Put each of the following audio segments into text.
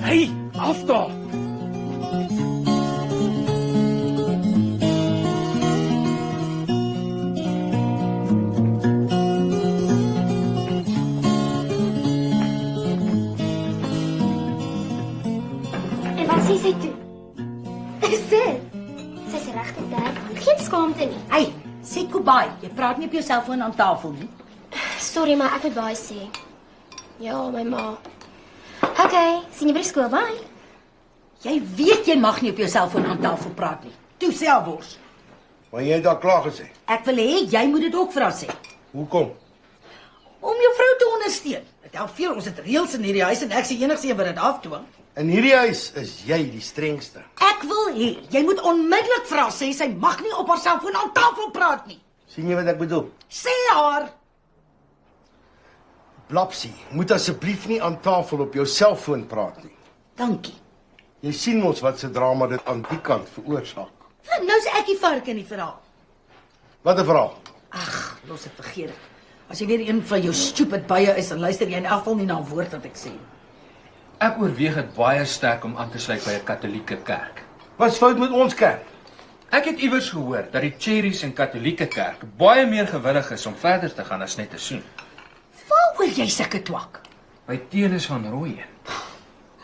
Hey, af daar! En wat sê sy toe? Sit. Sy's regtig daar. Geen skaamte nie. Hey, sê Kobai, jy praat nie op jou selfoon aan tafel nie. Sorry, maar ek moet baie sê. Ja, my ma. Okay, sien jy by die skool, bye. Jy weet jy mag nie op jou selfoon aan tafel praat nie. Toe sê haar wors. Maar jy het al klaar gesê. Ek wil hê jy moet dit ook vir haar sê. Hoekom? Om jou vrou te ondersteun. Dit help veel, ons het reëls in hierdie huis en ek is die enigste een wat dit afdwing. In hierdie huis is jy die strengste. Ek wil hê jy moet onmiddellik vir haar sê sy mag nie op haar selfoon aan tafel praat nie. Sien jy wat ek bedoel? Sê haar. Blapsie, moet asseblief nie aan tafel op jou selfoon praat nie. Dankie. Jy sien mos wat se drama dit aan die kant veroorsaak. Nou is ek die vark in die verhaal. Wat 'n verhaal. Ag, los dit, vergeet dit. As jy weer een van jou stupid baie is, dan luister jy in elk geval nie na 'n woord wat ek sê. Ek oorweeg dit baie sterk om aan te sluit by 'n Katolieke kerk. Wat's fout met ons kerk? Ek het iewers gehoor dat die Cherries en Katolieke kerk baie meer gewillig is om verder te gaan as net te soen. Waaroor jy sulke twak? By Tenis van Rooyen.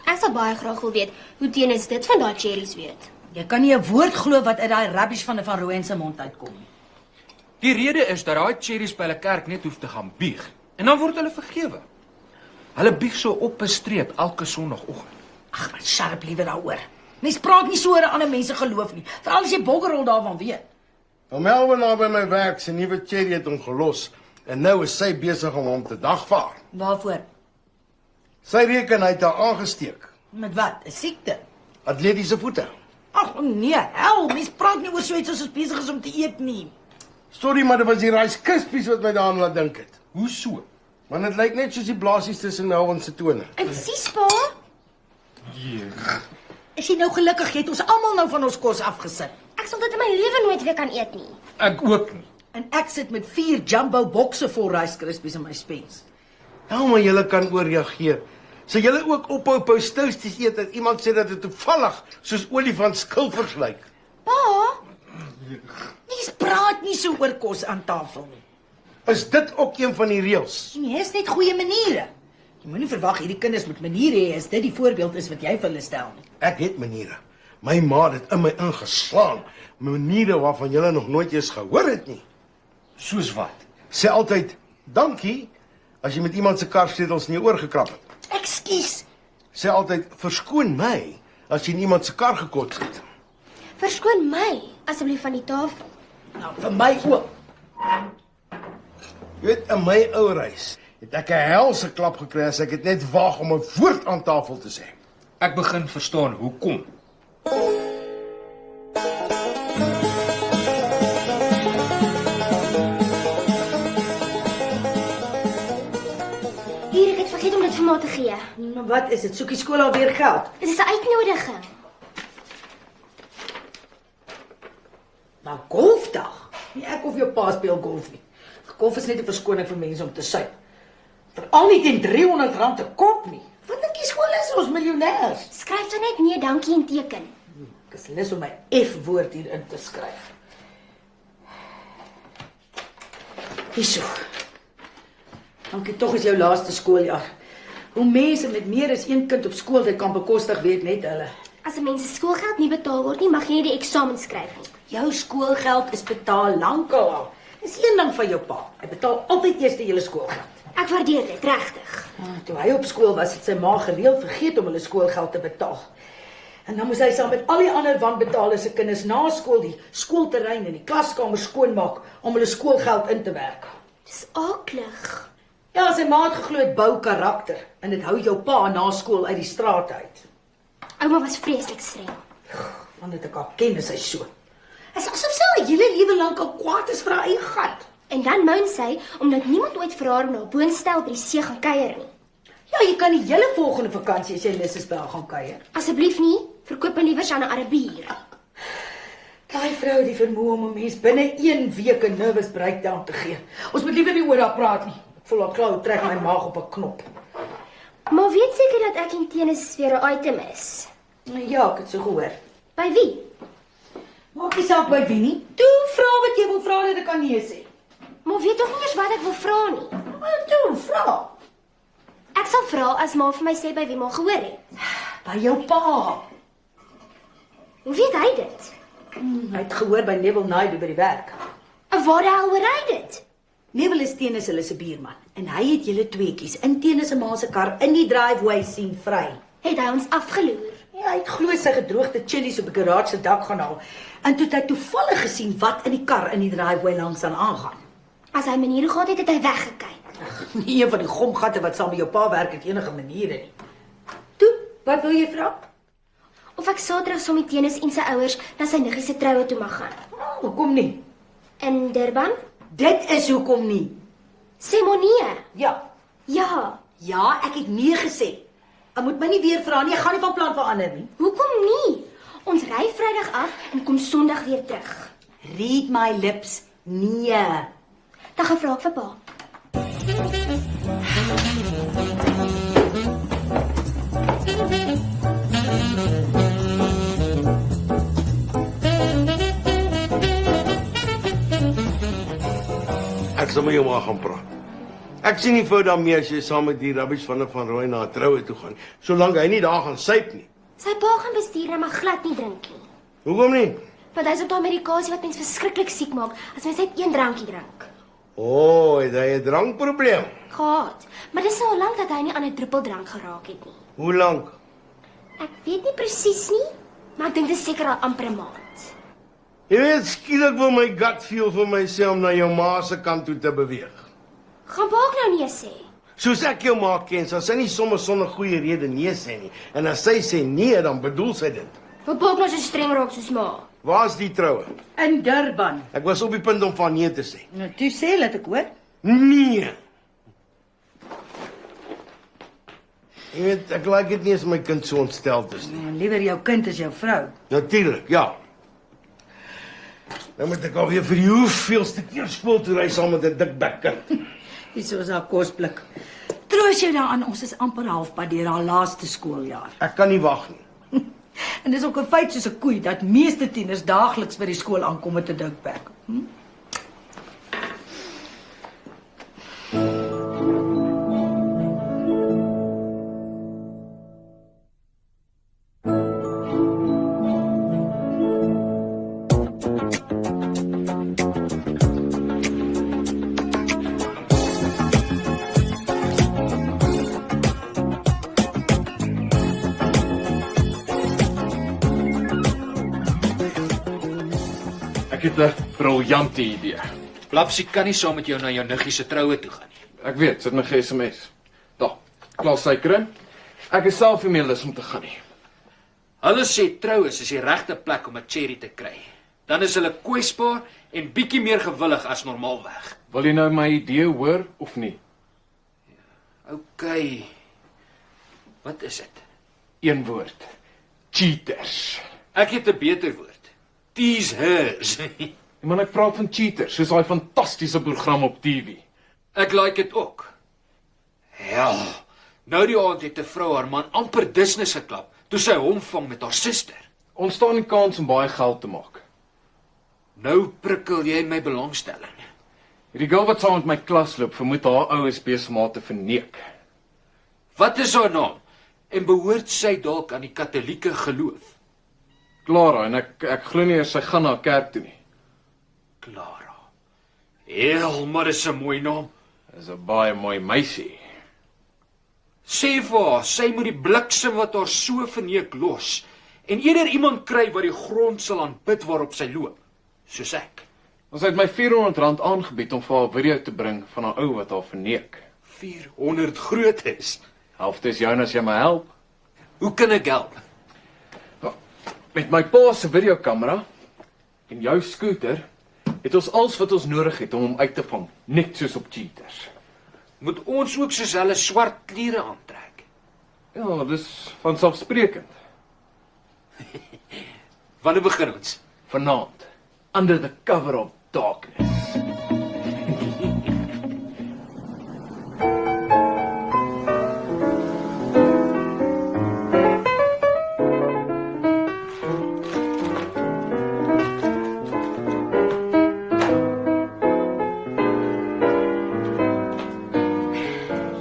Ek sal baie graag wil weet hoe teen is dit van daai cherries weet. Jy kan nie 'n woord glo wat uit daai rubbish van 'n Van Rooyen se mond uitkom nie. Die rede is dat daai Cherries by hulle kerk net hoef te gaan bieg en dan word hulle vergewe. Hulle bieg so op 'n streep elke Sondagoggend. Ag, maar sharp liewer daaroor. Mens praat nie so oor ander mense geloof nie, veral as jy boggerol daarvan weet. Melvin nou by my werk, sy nuwe cherry het hom gelos en nou is sy besig om hom te dagvaar. Waarvoor? Sy reken hy het haar aangesteek. Met wat? 'n Siekte? Atletiese voete. Ag nee, hel, mens praat nie oor so iets as ons besig is om te eet nie. Sorry, maar dit was die Rice Krispies wat my daaraan laat dink het. Hoe so? Want dit lyk net soos die blaasies tussen Melvin se tone. En sies pa, Is jy nou gelukkig? Jy het ons almal nou van ons kos afgesit. ek sal dit in my lewe nooit weer kan eet nie. Ek ook nie. En ek sit met 4 jumbo bokse vol Rice Krispies in my spens. Nou, maar julle kan ooreageer. Sal julle ook ophou toasties eet dat iemand sê dat dit toevallig soos olifantskilvers lyk? Pa, Mens praat nie so oor kos aan tafel nie. Is dit ook een van die reëls? Nee, is net goeie maniere. Jy moenie verwag hierdie kinders moet maniere hê as dit die voorbeeld is wat jy vir hulle stel nie. Ek het maniere. My ma het in my ingeslaan. Maniere waarvan julle nog nooit eens gehoor het nie. Soos wat? Sê altyd dankie as jy met iemand se karsleutels in jou oor gekrap het. Ekskuus. Sê altyd verskoon my as jy in iemand se kar gekots het. verskoon my asseblief van die tafel. Nou, vir my ook. Jy weet, in my ou reis het ek 'n helse klap gekry as ek dit net waag om 'n woord aan tafel te sê. Ek begin verstaan hoekom. Hier, ek het vergeet om dit vir ma te gee. Maar wat is dit? Soek die skool alweer geld? Dit is 'n uitnodiging. Nou, golfdag. Nie ek of jou pa speel golf nie. Golf is net 'n verskoning vir mense om te suip. Veral nie teen R300 'n kop nie. Wat dink jy skool is ons miljonêers? Skryf dan net nee, dankie en teken. Ek is lus om my F-woord hier in te skryf. Hierso. Dankie, tog is jou laaste skooljaar. Hoe mense met meer as een kind op skool dit kan bekostig, weet net hulle. As 'n mens se skoolgeld nie betaal word nie, mag jy nie die eksamen skryf nie. Jou skoolgeld is betaal lankal al. Dis een ding van jou pa. Hy betaal altyd eers die hele skoolgeld. Ek waardeer dit regtig. Toe hy op skool was, het sy ma gereeld vergeet om hulle skoolgeld te betaal. En dan moes hy saam met al die ander wanbetaalde se kinders na skool die skoolterrein en die klaskamer skoonmaak om hulle skoolgeld in te werk. Dis aaklig. Ja, sy ma het geglo dit bou karakter en dit hou jou pa na skool uit die straat uit. Ouma was vreeslik streng. Want dit ek al ken is hy so. Hy is asof sy al hele lewe lank al kwaad is vir haar eie gat. En dan moan sy omdat niemand ooit vir haar om na 'n boonstel by die see gaan kuier nie. Ja, jy kan die hele volgende vakansie as jy lus is by haar gaan kuier. Asseblief nie, verkoop my liewer aan 'n Arabier. Daai vrou het die vermoë om 'n mens binne 1 week 'n nervous breakdown te gee. Ons moet liewer nie oor haar praat nie. Ek voel haar klou trek my maag op 'n knop. Maar weet seker dat ek en Tenis weer 'n item is. Ja, ek het so gehoor. By wie? Maak nie saak by wie nie. Toe vra wat jy wil vra dat ek kan nee sê. Maar weet tog nie eers wat ek wil vra nie. Maar toe, vra. Ek sal vra as ma vir my sê by wie ma gehoor het. By jou pa. Hoe weet hy dit? Hy het gehoor by Neville Naidu by die werk. En waar die hel hoor hy dit? Neville is Tenis hulle se buurman en hy het julle tweeetjies in Tenis se ma se kar in die driveway sien vry. Het hy ons afgeloer? Ja, hy het glo sy gedroogde chillies op die garage se dak gaan haal en toe het hy toevallig gesien wat in die kar in die driveway langs aan aangaan. As hy maniere gehad het, het hy weggekyk. Nie een van die gomgatte wat saam met jou pa werk het enige maniere nie. Toe, wat wil jy vra? Of ek Saterdag saam met Tenis en sy ouers na sy niggie se troue toe mag gaan. Hoekom nie? In Durban? Dit is hoekom nie. Sê maar nee. Ja. Ja. Ja, ek het nee gesê. Ek moet my nie weer vra nie, ek gaan nie van plan verander nie. Hoekom nie? Ons ry Vrydag af en kom Sondag weer terug. Read my lips, nee. Dan gevra ek vir pa. Ek sal met jou maar gaan praat. Ek sien nie fout daarmee as jy saam met die rubbish van Rooi na 'n troue toe gaan, solank hy nie daar gaan suip nie. Sy pa gaan bestuur en mag glad nie drink nie. Hoekom nie? Want hy's op daai medikasie wat mens verskriklik siek maak as mens net een drankie drink. Het hy 'n drankprobleem? Gehad. Maar dis nou al lank dat hy nie aan 'n druppeldrank geraak het nie. Hoe lank? Ek weet nie presies nie, maar ek dink dit is seker al amper 'n maand. Jy weet, skielik wil my gut feel vir myself om na jou ma se kant toe te beweeg. Gaan pa ook nou nee sê? Soos ek jou ma ken, sal sy nie sommer sonder goeie rede nee sê nie. En as sy sê nee, dan bedoel sy dit. Wil pa ook nou so streng raak soos ma? Waar's die troue? In Durban. Ek was op die punt om van nee te sê. Nou toe sê, laat ek hoor. Nee. Jy weet, ek like dit nie as my kind so ontsteld is nie. Liewer jou kind as jou vrou. Natuurlik, ja. Nou moet ek alweer vir die hoeveelste keer skool toe ry saam met 'n dik bek kind. Dis soos haar kosblik. Troos jou daaraan, ons is amper halfpad deur haar laaste skooljaar. Ek kan nie wag nie. En dis ook 'n feit soos 'n koei dat meeste tieners daagliks by die skool aankom met 'n dikbek. Ek het 'n briljante idee. Blapsie kan nie saam met jou na jou niggie se troue toe gaan nie. Ek weet, sit my SMS. Daar, klaar suiker in. Ek is self nie meer lus om te gaan nie. Hulle sê troue is die regte plek om 'n cherry te kry. Dan is hulle kwesbaar en bietjie meer gewillig as normaalweg. Wil jy nou my idee hoor of nie? OK. Wat is dit? Een woord. Cheaters. Ek het 'n beter woord. Tease hers. Man, ek praat van Cheaters, soos daai fantastiese program op TV. Ek like dit ook. Hel. Nou die aand het 'n vrou haar man amper dusnis geklap toe sy hom vang met haar suster. Ons staan die kans om baie geld te maak. Nou prikkel jy my belangstelling. Hierdie girl wat saam met my klas loop, vermoed haar ouers besig om haar te verneek. Wat is haar naam? En behoort sy dalk aan die Katolieke geloof? Clara, en ek glo nie sy gaan na kerk toe nie. Clara. Heel, maar dis 'n mooi naam. Dis 'n baie mooi meisie. Sê vir haar, sy moet die bliksem wat haar so verneek los en eerder iemand kry wat die grond sal aanbid waarop sy loop, soos ek. Ons het my R400 aangebied om vir haar 'n video te bring van haar ou wat haar verneek. 400 groot is. Helfte is joune as jy my help. Hoe kan ek help? Met my pa se videokamera en jou skooter het ons alles wat ons nodig het om hom uit te vang, net soos op Cheaters. Moet ons ook soos hulle swart klere aantrek? Ja, dis vanselfsprekend. Wanneer begin ons? Vanaand. under the cover of darkness.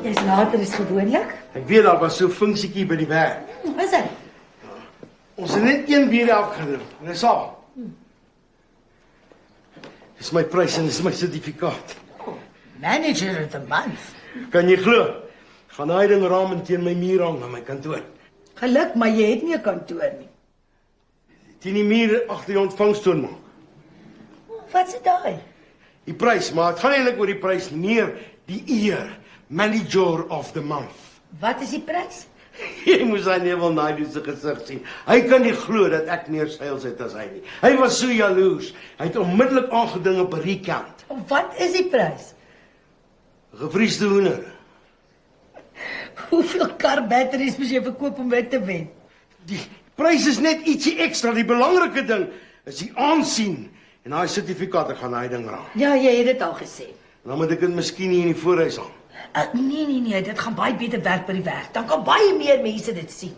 Jy's later as gewoonlik. Ek weet daar was so 'n funksietjie by die werk. Wat is dit? Ons het net een bier afgedoen. En dis al. Dis my prys en dis my sertifikaat. Manager of the month. Kan jy glo? Gaan daai ding raam teen my muur hang in my kantoor. Geluk, maar jy het nie 'n kantoor nie. Teen die muur agter die ontvangstoon maak. Wat se daai? Die prys, maar dit gaan eintlik oor die prys meer die eer. Manager of the month. Wat is die prys? Jy moes hy Neville Naidoo se gesig sien. Hy kan nie glo dat ek meer sales het as hy nie. Hy was so jaloers. Hy het onmiddellik aangeding op 'n recount. Wat is die prys? Gevriesde hoender. Hoeveel kar batteries moet jy verkoop om dit te wen? Die prys is net ietsie ekstra. Die belangrike ding is die aansien en daai sertifikaat ek gaan daai ding raam. Ja, jy het dit al gesê. Dan moet ek dit miskien nie in die voorhuis hang. Nee, dit gaan baie beter werk by die werk. Dan kan baie meer mense dit sien.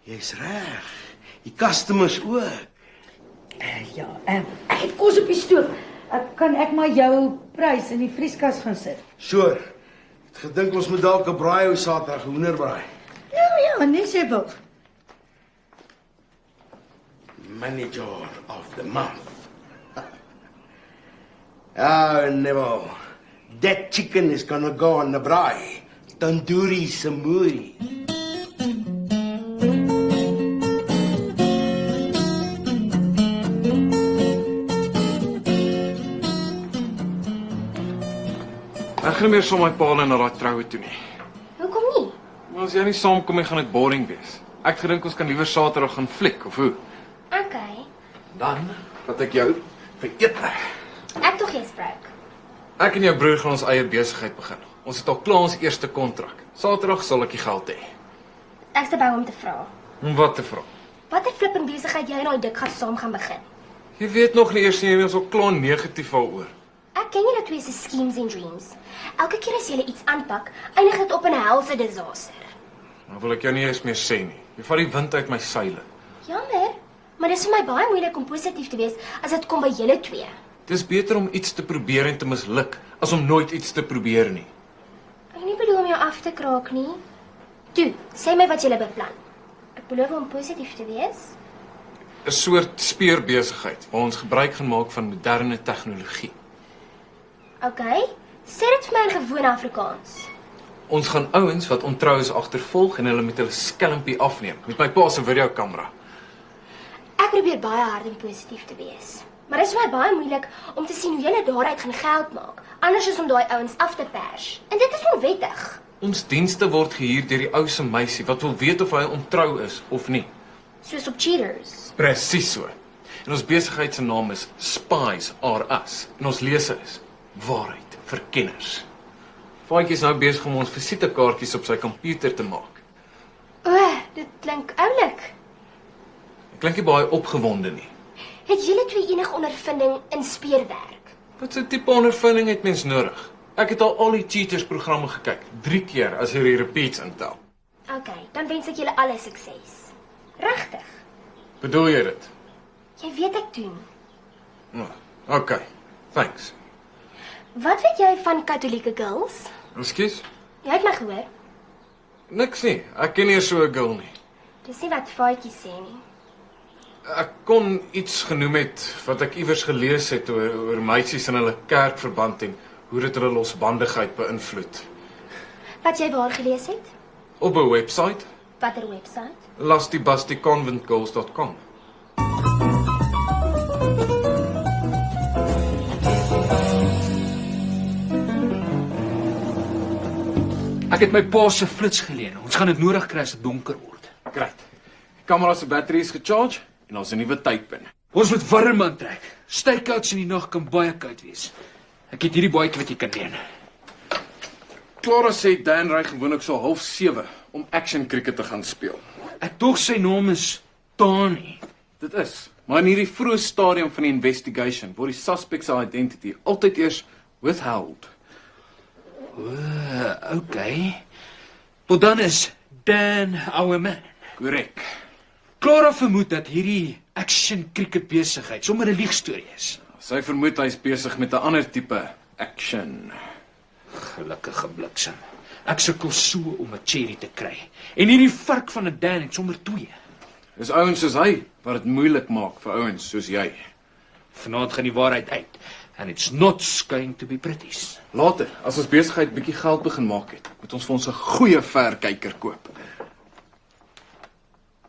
Jy's reg. Die customers ook. Ja, ek het kos op die stoof. Kan ek maar jou prys in die vrieskas gaan sit? So. Ek het gedink ons moet dalk 'n braai hou Saterdag, hoenderbraai. Ja, nee, jy wil. Manager of the month. Oh, Neville. That chicken is gonna go on the braai. Tandoori samuri. Ek gaan nie meer saam met my pa na daai troue toe nie. Hoekom nie? Maar as jy nie saamkom nie, gaan dit boring wees. Ek gedink ons kan liewer Saterdag gaan fliek of hoe? Okay. Dan vat ek jou vir ete. Ek tog jy spreek. Ek en jou broer gaan ons eie besigheid begin. Ons het al klaar ons eerste kontrak. Saterdag sal ek die geld hê. Ek's te bang om te vra. Om wat te vra? Watter flipping besigheid jy en daai dik gas saam gaan begin? Jy weet nog nie eers nie, jy is al klaar negatief daaroor. Ek ken julle twee se schemes en dreams. Elke keer as julle iets aanpak, eindig dit op 'n helse disaster. Nou wil ek jou nie eens meer sê nie. Jy vat die wind uit my seile. Jammer, maar dit is vir my baie moeilik om positief te wees as dit kom by julle twee. Dis beter om iets te probeer en te misluk as om nooit iets te probeer nie. Ek nie bedoel om jou af te kraak nie. Toe, sê my wat julle beplan. Ek beloof om positief te wees. 'n Soort speurbesigheid waar ons gebruik gaan maak van moderne tegnologie. Okay, sê dit vir my in gewone Afrikaans. Ons gaan ouens wat ontrou is agtervolg en hulle met hulle skelmpie afneem met my pa se videokamera. Ek probeer baie hard om positief te wees. Maar dit is vir my baie moeilik om te sien hoe julle daaruit gaan geld maak, anders as om daai ouens af te pers. En dit is onwettig. Ons dienste word gehuur deur die ou se meisie wat wil weet of hy ontrou is of nie. Soos op cheaters. Presies so. En ons besigheid se naam is Spies Are Us. En ons lese is Waarheid vir kenners. Faatjie is nou besig om ons visitekaartjies op sy komputer te maak. O, dit klink oulik. Ek klink nie baie opgewonde nie. Het julle twee enige ondervinding in speurwerk? Wat 'n tipe ondervinding het mens nodig? Ek het al die cheaters programme gekyk, 3 keer as jy die repeats intel. Okay, dan wens ek julle alle sukses. Regtig. Bedoel jy dit? Jy weet ek doen. Okay, thanks. Wat weet jy van Katolieke girls? Ekskuus? Jy het my gehoor. Niks nie. Ek ken nie so 'n girl nie. Dis nie wat Faatjie sê nie. Ek kon iets genoem het wat ek iewers gelees het oor meisies in hulle kerkverband en hoe dit hulle losbandigheid beïnvloed. Wat jy waar gelees het? Op 'n webwerf, Watter webwerf? lustybustyconventgirls.com. Ek het my pa se flits geleen. Ons gaan dit nodig kry as dit donker word. Great. Die kamera se battery is gecharge en ons 'n nuwe tydpin. Ons moet warm aantrek. Stakeouts in die nag kan baie koud wees. Ek het hierdie baadjie wat jy kan leen. Clara sê Dan ry gewoonlik so 6:30 om action cricket te gaan speel. Ek dog sy naam is Tani. Dit is. Maar in hierdie vroeë stadium van die investigation word die suspect se identity altyd eers withheld. Okay. Tot dan is Dan our man. Korrek. Clara vermoed dat hierdie action cricket besigheid sommer 'n liegstorie is. Sy vermoed hy is besig met 'n ander tipe action. Gelukkige bliksem. Ek sukkel so om 'n cherry te kry. En hierdie vark van 'n Dan het sommer 2. Dis ouens soos hy wat dit moeilik maak vir ouens soos jy. Vanaand gaan die waarheid uit. And it's not going to be pretty. Later, as ons besigheid bietjie geld begin maak het, moet ons vir ons 'n goeie verkyker koop.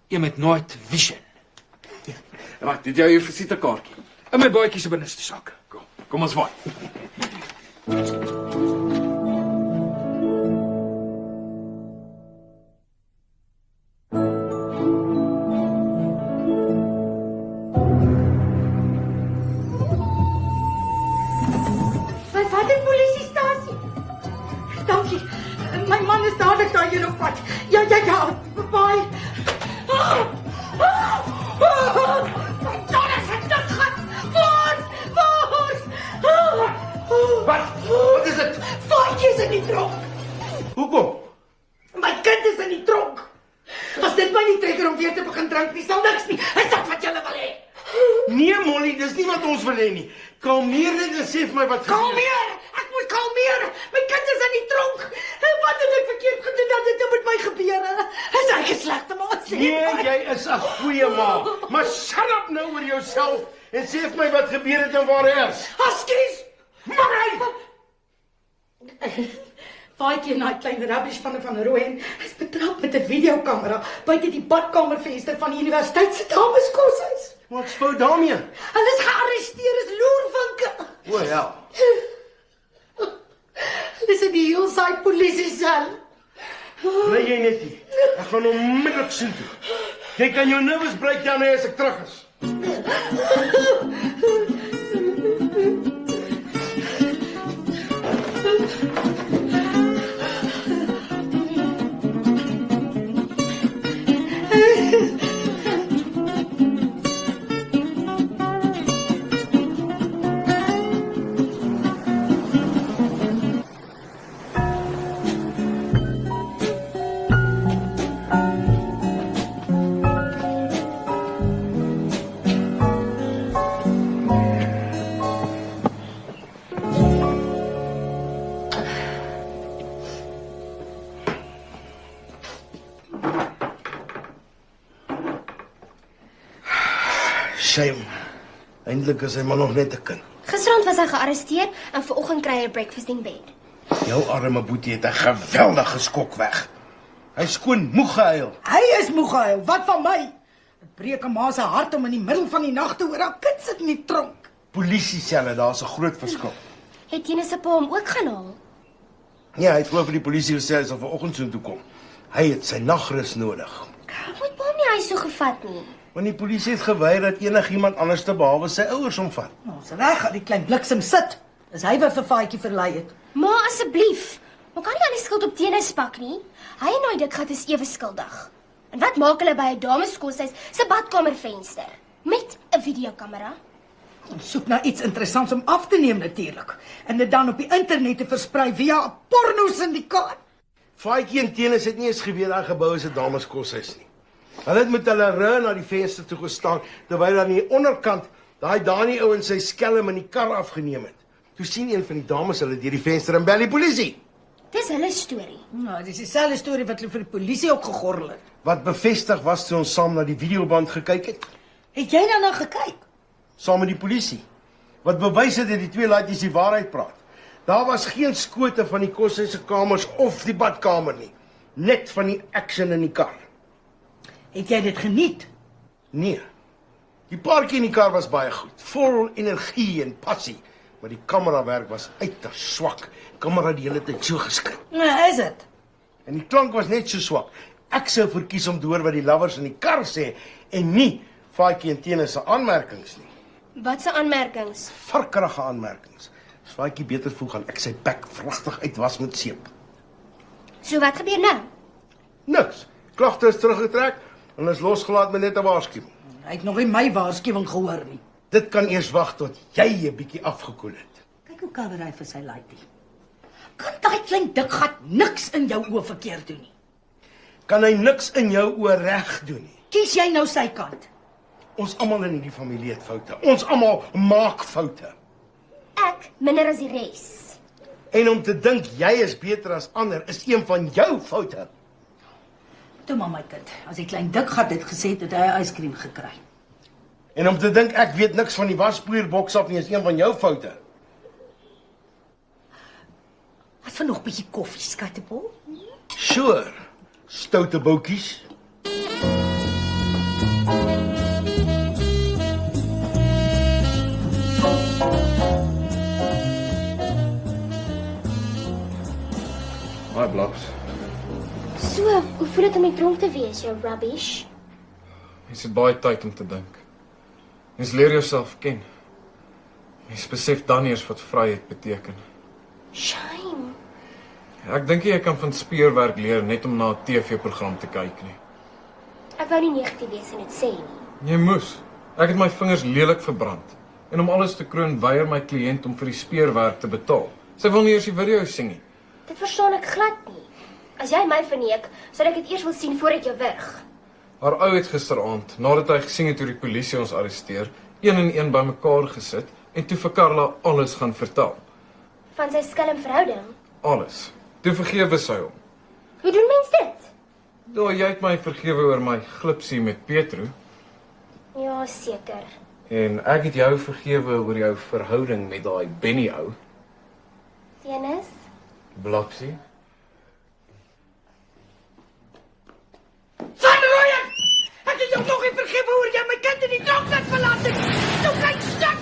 Jy moet nooit vision. Right, dit jou visitekaartjie. In my baadjie se binneste sak. Kom ons waai. Wat 'n polisiestasie. Dankie. My man is dadelik daar hier op pad. Ja, baie. My donder se dit gaan. Wat is dit? Vaatjie is in die tronk. Hoekom? My kind is in die tronk. As dit my nie trigger om weer te begin drink nie, sal niks nie. Is dit wat julle wil hê? Nee, Molly, dis nie wat ons wil hê nie. Kalmeer net en sê vir my wat gebeur. Kalmeer! Ek moet kalmeer! My kind is in die tronk! Wat het ek verkeerd gedoen dat dit nou met my gebeur? Is ek 'n slegte ma? Nee, jy is 'n goeie ma. Maar shut up nou oor jouself en sê vir my wat gebeur het en waar hy is. Askies! Maar Vaatjie en daai klein rubbish van Rooyen is betrap met 'n videokamera buite die badkamervenster van die universiteit se dameskoshuis. Wat's fout daarmee? Hulle is gearresteer as loerwinke. O ja. Dis in die Hillside polisiesel. Bly jy net hier. Ek gaan onmiddellik sien toe. Jy kan jou nerves breek dan as ek terug is. Shame. Eindelijk is hy maar nog net 'n kind. Gisterand was hy gearresteer en vanoggend kry hy 'n breakfast in bed. Jou arme boetie het 'n geweldige skok weg. Hy skoon moeg gehuil. Hy is moeg gehuil. Wat van my? Dit breek 'n ma se hart om in die middel van die nag te hoor haar kind sit in die tronk. Polisieselle, daar's 'n groot verskil. Het Jenny se pa hom ook gaan haal? Ja, hy het voor vir die polisie gesê hy sal vanoggend so toe kom. Hy het sy nagrus nodig. Moet pa hom nie huis toe gevat nie. Want die polisie het geweier dat enigiemand anders te behalwe sy ouers hom vat. Ons reg gaan die klein bliksem sit. Dis hy wat vir Faatjie verlei het. Ma, asseblief. Maar kan nie al die skuld op Tenis pak nie. Hy en hy Dikgat is ewe skuldig. En wat maak hulle by 'n dameskoshuis se badkamervenster? Met 'n videokamera? Ons soek na iets interessants om af te neem natuurlik. En dit dan op die internet te versprei via 'n porno-syndikaat. Faatjie en Tenis het nie eens geweet daai gebou is 'n dameskoshuis nie. Hulle het met hulle rug na die venster toe gestaan terwyl aan die onderkant daai Dani ou en sy skelm in die kar afgeneem het. Toe sien een van die dames hulle deur die venster en bel die polisie. Dis hulle storie. Nou, dis dieselfde storie wat hulle vir die polisie ook gegorrel het. Wat bevestig was toe ons saam na die videoband gekyk het, Het jy daarna gekyk? saam met die polisie. Wat bewys het dat die twee laaitjies die waarheid praat. Daar was geen skote van die koshuis se kamers of die badkamer nie. Net van die action in die kar. Het jy dit geniet? Nee. Die paartjie in die kar was baie goed. Vol energie en passie. Maar die kamerawerk was uiters swak. Kamera die hele tyd so geskit. Nee, is dit? En die klank was net so swak. Ek sou verkies om te hoor wat die lovers in die kar sê en nie Faatjie en Tenis se aanmerkings nie. Wat se aanmerkings? Varkerige aanmerkings. As Faatjie beter voel gaan ek sy bek vragtig uitwas met seep. So wat gebeur nou? Niks. Klagte is teruggetrek en is losgelaat met net 'n waarskuwing. Hy het nog nie my waarskuwing gehoor nie. Dit kan eers wag tot jy 'n bietjie afgekoel het. Kyk hoe cover hy vir sy laaitjie. Kan daai klein dik gat niks in jou oë verkeerd doen nie. Kan hy niks in jou oor reg doen nie. Kies jy nou sy kant? Ons almal in hierdie familie het foute. Ons almal maak foute. Ek minder as die res. En om te dink jy is beter as ander is een van jou foute. Toe maar my kind, as die klein dik gat het gesê dat hy 'n yskriem gekry. En om te dink ek weet niks van die waspoeierboks af nie is een van jou foute. Wat van nog 'n bietjie koffie, skattebol? Sure, stoute boutjies. Hi, Blobs. So, hoe voel dit om nie dronk te wees, jou rubbish? Mens het baie tyd om te dink. Mens leer jouself ken. Mens besef dan eers wat vryheid beteken. Shame. Ek dink nie jy kan van speurwerk leer net om na 'n TV-program te kyk nie. Ek wou nie negatief wees en dit sê nie. Jy moes. Ek het my vingers lelik verbrand. En om alles te kroon, weier my kliënt om vir die speurwerk te betaal. Sy wil nie eers die video sien nie. Dit verstaan ek glad nie. As jy my verneek, sal ek dit eers wil sien voor ek jou wurg. Haar ou het gisteraand, nadat hy gesien het hoe die polisie ons arresteer, een en een bymekaar gesit en toe vir Karla alles gaan vertel. Van sy skelm verhouding. Alles. Toe vergewe sy hom. Hoe doen mens dit? Ja, jy het my vergewe oor my glipsie met Petro Ja, seker. en ek het jou vergewe oor jou verhouding met daai Benny ou. Dennis? Blaksie. Van Rooyen! Ek het jou nog nie vergewe oor jy my kind in die tronk laat verlaat het. Nou kyk staan!